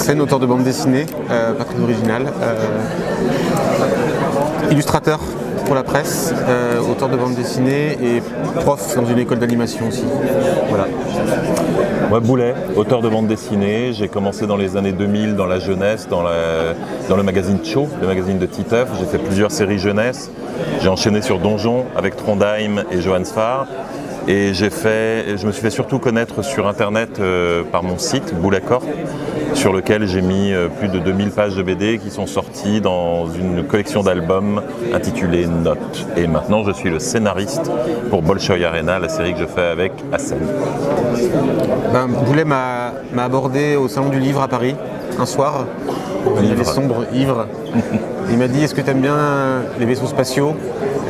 Assen, auteur de bande dessinée, pas très original. Illustrateur pour la presse, auteur de bande dessinée et prof dans une école d'animation aussi. Voilà. Moi, Boulet, auteur de bande dessinée. J'ai commencé dans les années 2000 dans la jeunesse, dans le magazine Cho, le magazine de Titeuf. J'ai fait plusieurs séries jeunesse. J'ai enchaîné sur Donjon avec Trondheim et Johan Sfar. Et je me suis fait surtout connaître sur internet par mon site, Boulet Corp, sur lequel j'ai mis plus de 2000 pages de BD qui sont sorties dans une collection d'albums intitulée Notes. Et maintenant, je suis le scénariste pour Bolshoi Arena, la série que je fais avec Assen. Boulet m'a abordé au Salon du Livre à Paris, un soir. Il avait sombre, ivre. Il m'a dit, est-ce que tu aimes bien les vaisseaux spatiaux?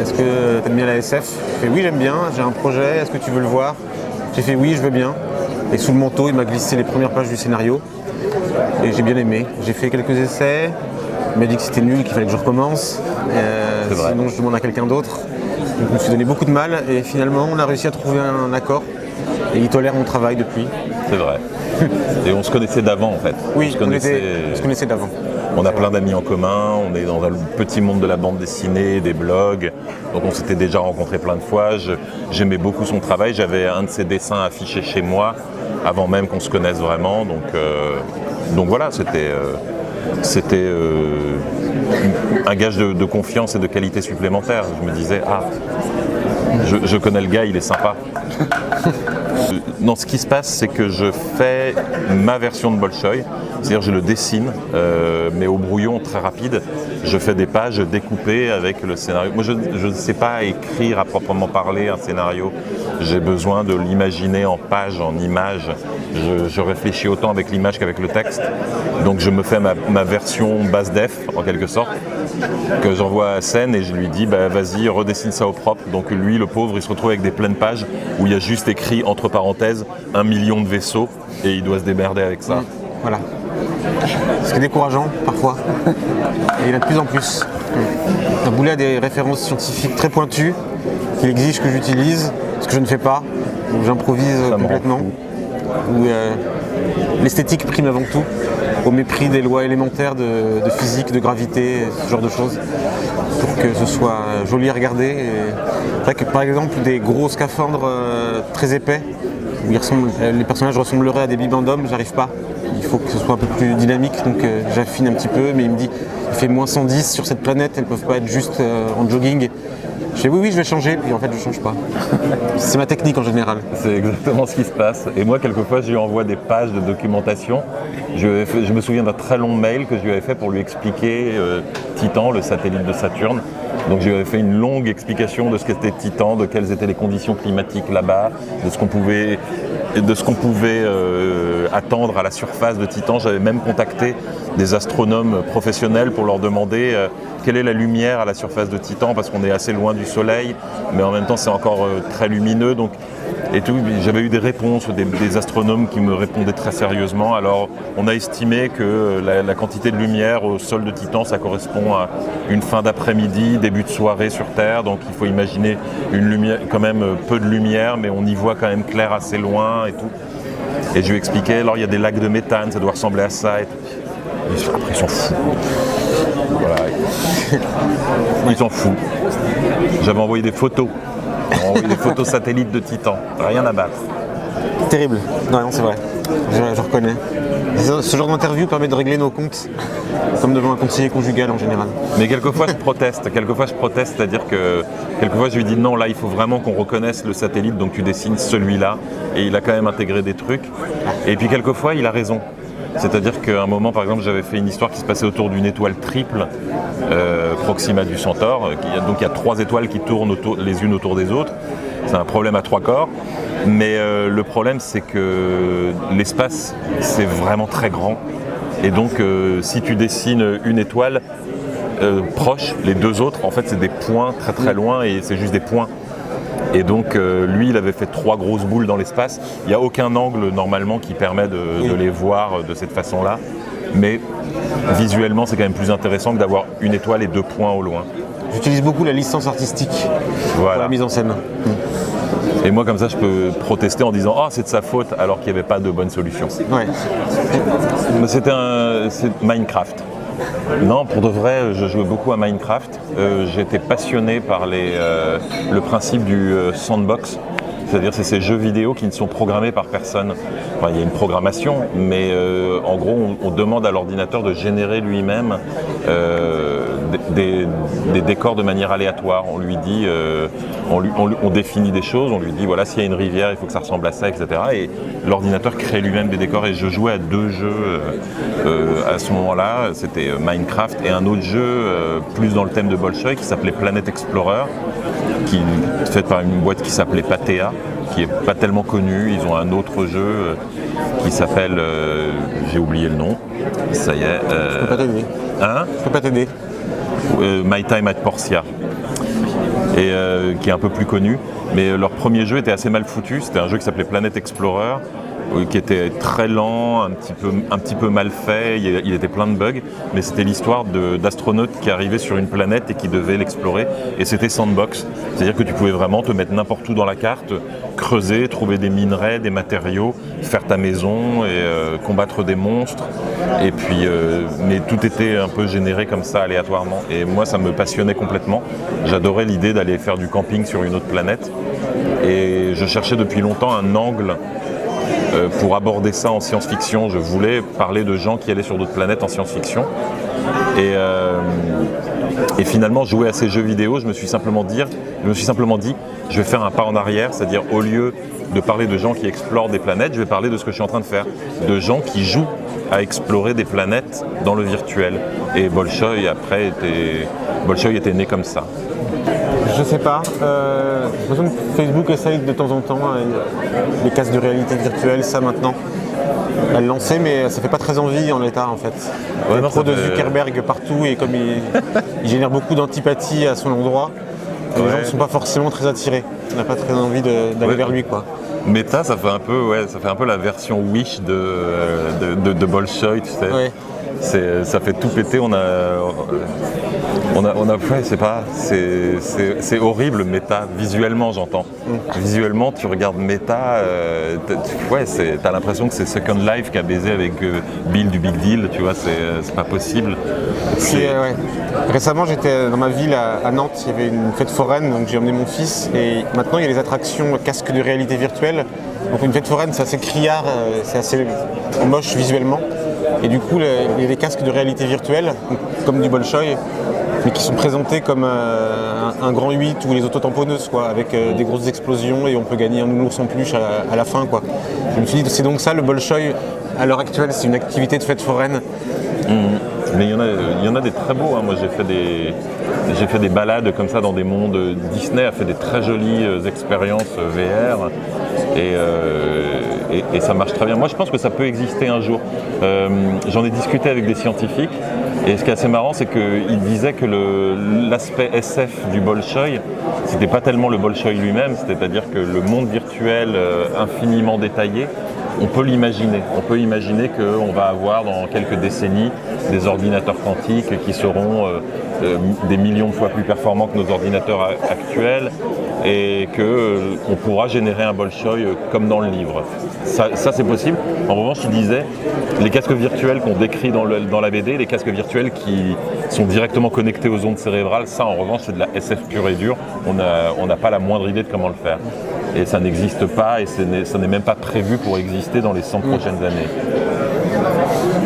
Est-ce que tu aimes bien la SF? J'ai fait oui, j'aime bien, j'ai un projet, est-ce que tu veux le voir? J'ai fait oui, je veux bien. Et sous le manteau, il m'a glissé les premières pages du scénario. Et j'ai bien aimé. J'ai fait quelques essais. Il m'a dit que c'était nul, qu'il fallait que je recommence. Sinon, je demande à quelqu'un d'autre. Donc, je me suis donné beaucoup de mal. Et finalement, on a réussi à trouver un accord. Et il tolère mon travail depuis. C'est vrai. Et on se connaissait d'avant, en fait. Oui, on se connaissait d'avant. On a plein d'amis en commun, on est dans un petit monde de la bande dessinée, des blogs, donc on s'était déjà rencontrés plein de fois. J'aimais beaucoup son travail, j'avais un de ses dessins affichés chez moi avant même qu'on se connaisse vraiment, donc voilà, c'était un gage de confiance et de qualité supplémentaire. Je me disais, je connais le gars, il est sympa. Non, ce qui se passe, c'est que je fais ma version de Bolshoi, c'est-à-dire je le dessine, mais au brouillon très rapide. Je fais des pages découpées avec le scénario. Moi, je ne sais pas écrire à proprement parler un scénario. J'ai besoin de l'imaginer en pages, en images. Je réfléchis autant avec l'image qu'avec le texte. Donc je me fais ma version basse def, en quelque sorte, que j'envoie à Assen et je lui dis vas-y, redessine ça au propre. Donc lui, le pauvre, il se retrouve avec des pleines pages où il y a juste écrit entre parenthèses 1 million de vaisseaux et il doit se démerder avec ça. Voilà. C'est décourageant parfois. Et il y en a de plus en plus. Boulet a des références scientifiques très pointues qu'il exige que j'utilise, ce que je ne fais pas. Donc j'improvise complètement. Où l'esthétique prime avant tout, au mépris des lois élémentaires de physique, de gravité, ce genre de choses, pour que ce soit joli à regarder. C'est vrai que par exemple des gros scaphandres très épais, où les personnages ressembleraient à des bibendums, j'arrive pas. Il faut que ce soit un peu plus dynamique, donc j'affine un petit peu, mais il me dit il fait moins 110 sur cette planète, elles peuvent pas être juste en jogging. Je dis oui, je vais changer, et en fait je change pas. C'est ma technique en général. C'est exactement ce qui se passe. Et moi, quelquefois, je lui envoie des pages de documentation. Je me souviens d'un très long mail que je lui avais fait pour lui expliquer Titan, le satellite de Saturne. Donc je lui avais fait une longue explication de ce qu'était Titan, de quelles étaient les conditions climatiques là-bas, de ce qu'on pouvait attendre à la surface de Titan. J'avais même contacté des astronomes professionnels pour leur demander quelle est la lumière à la surface de Titan, parce qu'on est assez loin du Soleil, mais en même temps c'est encore très lumineux. Et tout, j'avais eu des réponses, des astronomes qui me répondaient très sérieusement. Alors on a estimé que la quantité de lumière au sol de Titan, ça correspond à une fin d'après-midi, début de soirée sur Terre. Donc il faut imaginer une lumière, quand même peu de lumière, mais on y voit quand même clair assez loin et tout. Et je lui expliquais, alors il y a des lacs de méthane, ça doit ressembler à ça. Et après ils s'en foutent. Voilà. Ils s'en foutent. J'avais envoyé des photos. Des photos satellites de Titan, rien à battre. Terrible, non c'est vrai, je reconnais. Ce genre d'interview permet de régler nos comptes, comme devant un conseiller conjugal en général. Mais quelquefois je proteste, c'est-à-dire que quelquefois je lui dis non, là il faut vraiment qu'on reconnaisse le satellite, donc tu dessines celui-là, et il a quand même intégré des trucs. Et puis quelquefois il a raison. C'est-à-dire qu'à un moment, par exemple, j'avais fait une histoire qui se passait autour d'une étoile triple, Proxima du Centaure. Donc il y a 3 étoiles qui tournent les unes autour des autres. C'est un problème à 3 corps. Mais le problème, c'est que l'espace, c'est vraiment très grand. Et donc, si tu dessines une étoile proche, les 2 autres, en fait, c'est des points très très loin et c'est juste des points. Et donc lui, il avait fait 3 grosses boules dans l'espace. Il n'y a aucun angle normalement qui permet de les voir de cette façon-là. Mais visuellement, c'est quand même plus intéressant que d'avoir une étoile et 2 points au loin. J'utilise beaucoup la licence artistique pour la mise en scène. Et moi, comme ça, je peux protester en disant « Ah, c'est de sa faute », alors qu'il n'y avait pas de bonne solution. Ouais. C'était C'est Minecraft. Non, pour de vrai, je jouais beaucoup à Minecraft. J'étais passionné par le principe du sandbox. C'est-à-dire c'est ces jeux vidéo qui ne sont programmés par personne. Enfin, il y a une programmation, mais en gros, on demande à l'ordinateur de générer lui-même des décors de manière aléatoire. On lui dit, on définit des choses, on lui dit voilà, s'il y a une rivière, il faut que ça ressemble à ça, etc. Et l'ordinateur crée lui-même des décors. Et je jouais à 2 jeux à ce moment-là. C'était Minecraft et un autre jeu plus dans le thème de Bolshoi qui s'appelait Planet Explorer, qui est fait par une boîte qui s'appelait Patea, qui n'est pas tellement connue. Ils ont un autre jeu qui s'appelle, j'ai oublié le nom, ça y est. Je peux pas t'aider. Hein ? Je peux pas t'aider. My Time at Portia, et qui est un peu plus connu. Mais leur premier jeu était assez mal foutu. C'était un jeu qui s'appelait Planet Explorer, qui était très lent, un petit peu mal fait, il était plein de bugs, mais c'était l'histoire d'astronautes qui arrivaient sur une planète et qui devaient l'explorer, et c'était sandbox, c'est-à-dire que tu pouvais vraiment te mettre n'importe où dans la carte, creuser, trouver des minerais, des matériaux, faire ta maison et combattre des monstres, et puis, mais tout était un peu généré comme ça aléatoirement, et moi ça me passionnait complètement. J'adorais l'idée d'aller faire du camping sur une autre planète, et je cherchais depuis longtemps un angle pour aborder ça en science-fiction. Je voulais parler de gens qui allaient sur d'autres planètes en science-fiction. Et finalement, jouer à ces jeux vidéo, je me suis simplement dit, je vais faire un pas en arrière, c'est-à-dire au lieu de parler de gens qui explorent des planètes, je vais parler de ce que je suis en train de faire, de gens qui jouent à explorer des planètes dans le virtuel. Et Bolshoi était né comme ça. Je sais pas. J'ai l'impression que Facebook essaye de temps en temps les casques de réalité virtuelle, ça maintenant. Elle lançait, mais ça fait pas très envie en l'état en fait. Il y a trop de Zuckerberg partout et comme il génère beaucoup d'antipathie à son endroit, les gens ne sont pas forcément très attirés. On n'a pas très envie d'aller vers lui, quoi. Meta, ça fait un peu la version Wish de Bolshoi, tu sais. Ouais. Ça fait tout péter. C'est horrible Meta, visuellement j'entends. Visuellement tu regardes Meta, t'as l'impression que c'est Second Life qui a baisé avec Bill du Big Deal, tu vois, c'est pas possible. Ouais. Récemment j'étais dans ma ville à Nantes, il y avait une fête foraine, donc j'ai emmené mon fils et maintenant il y a les attractions casques de réalité virtuelle. Donc une fête foraine c'est assez criard, c'est assez moche visuellement. Et du coup, il y a des casques de réalité virtuelle, comme du Bolshoi, mais qui sont présentés comme un grand 8 ou les autotamponneuses, quoi, avec des grosses explosions et on peut gagner un nounours en peluche à la fin, quoi. Je me suis dit, c'est donc ça le Bolshoi à l'heure actuelle, c'est une activité de fête foraine. Mais il y en a des très beaux, hein. Moi j'ai fait des balades comme ça dans des mondes. Disney a fait des très jolies expériences VR et ça marche très bien. Moi je pense que ça peut exister un jour. J'en ai discuté avec des scientifiques et ce qui est assez marrant c'est qu'ils disaient que l'aspect SF du Bolshoi c'était pas tellement le Bolshoi lui-même, c'est-à-dire que le monde virtuel infiniment détaillé, on peut l'imaginer. On peut imaginer qu'on va avoir dans quelques décennies des ordinateurs quantiques qui seront des millions de fois plus performants que nos ordinateurs actuels et qu'on pourra générer un Bolshoi comme dans le livre. Ça c'est possible. En revanche, il disait, les casques virtuels qu'on décrit dans la BD, les casques virtuels qui sont directement connectés aux ondes cérébrales, ça en revanche c'est de la SF pure et dure. On n'a pas la moindre idée de comment le faire. Et ça n'existe pas et ça n'est même pas prévu pour exister dans les 100 prochaines années.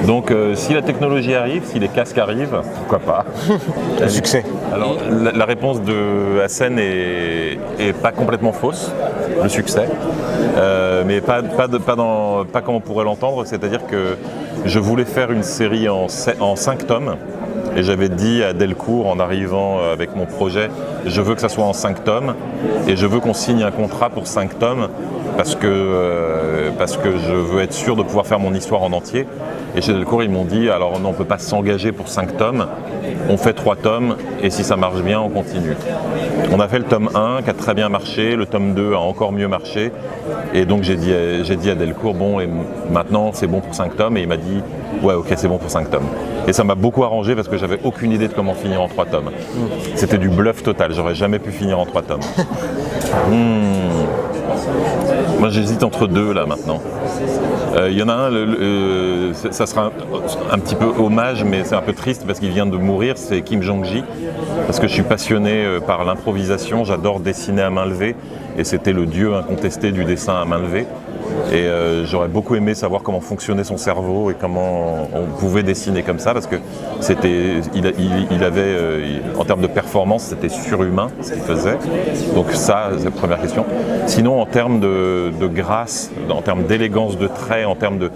Donc si la technologie arrive, si les casques arrivent, pourquoi pas. Le succès. Alors la réponse de Hassen est pas complètement fausse, le succès, mais pas comme on pourrait l'entendre, c'est-à-dire que je voulais faire une série en 5 tomes. Et j'avais dit à Delcourt en arrivant avec mon projet, je veux que ça soit en 5 tomes et je veux qu'on signe un contrat pour 5 tomes parce que je veux être sûr de pouvoir faire mon histoire en entier. Et chez Delcourt, ils m'ont dit, alors non, on ne peut pas s'engager pour 5 tomes, on fait 3 tomes et si ça marche bien, on continue. On a fait le tome 1 qui a très bien marché, le tome 2 a encore mieux marché et donc j'ai dit à Delcourt, bon, et maintenant c'est bon pour 5 tomes et il m'a dit, ouais, ok, c'est bon pour 5 tomes. Et ça m'a beaucoup arrangé parce que j'avais aucune idée de comment finir en 3 tomes. C'était du bluff total, j'aurais jamais pu finir en 3 tomes. Moi j'hésite entre deux là maintenant. Il y en a un, ça sera un petit peu hommage, mais c'est un peu triste parce qu'il vient de mourir, c'est Kim Jong-gi. Parce que je suis passionné par l'improvisation, j'adore dessiner à main levée, et c'était le dieu incontesté du dessin à main levée. Et j'aurais beaucoup aimé savoir comment fonctionnait son cerveau et comment on pouvait dessiner comme ça, parce que il avait, en termes de performance, c'était surhumain ce qu'il faisait. Donc ça, c'est la première question. Sinon, en termes de grâce, en termes d'élégance de trait, en termes de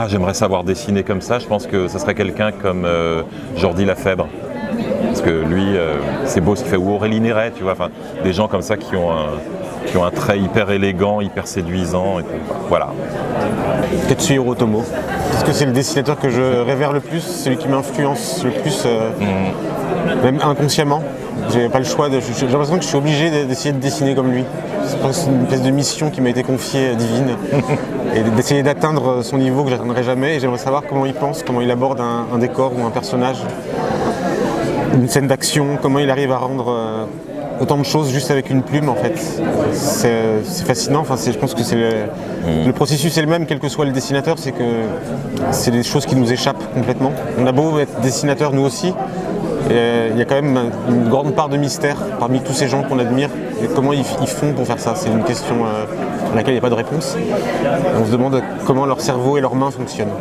j'aimerais savoir dessiner comme ça, je pense que ça serait quelqu'un comme Jordi Lafèbre. Parce que lui, c'est beau ce qu'il fait, ou Aurélie Néret, tu vois, enfin, des gens comme ça qui ont un trait hyper élégant, hyper séduisant et tout. Voilà. Katsuhiro Otomo. Parce que c'est le dessinateur que je révère le plus, celui qui m'influence le plus, même inconsciemment. J'ai pas le choix, j'ai l'impression que je suis obligé d'essayer de dessiner comme lui. C'est une espèce de mission qui m'a été confiée, divine, et d'essayer d'atteindre son niveau que j'atteindrai jamais. Et j'aimerais savoir comment il pense, comment il aborde un décor ou un personnage, une scène d'action, comment il arrive à rendre autant de choses juste avec une plume en fait. C'est fascinant, enfin, je pense que le processus est le même quel que soit le dessinateur, c'est que c'est des choses qui nous échappent complètement. On a beau être dessinateur nous aussi, il y a quand même une grande part de mystère parmi tous ces gens qu'on admire. Et comment ils font pour faire ça? C'est une question à laquelle il n'y a pas de réponse. On se demande comment leur cerveau et leurs mains fonctionnent.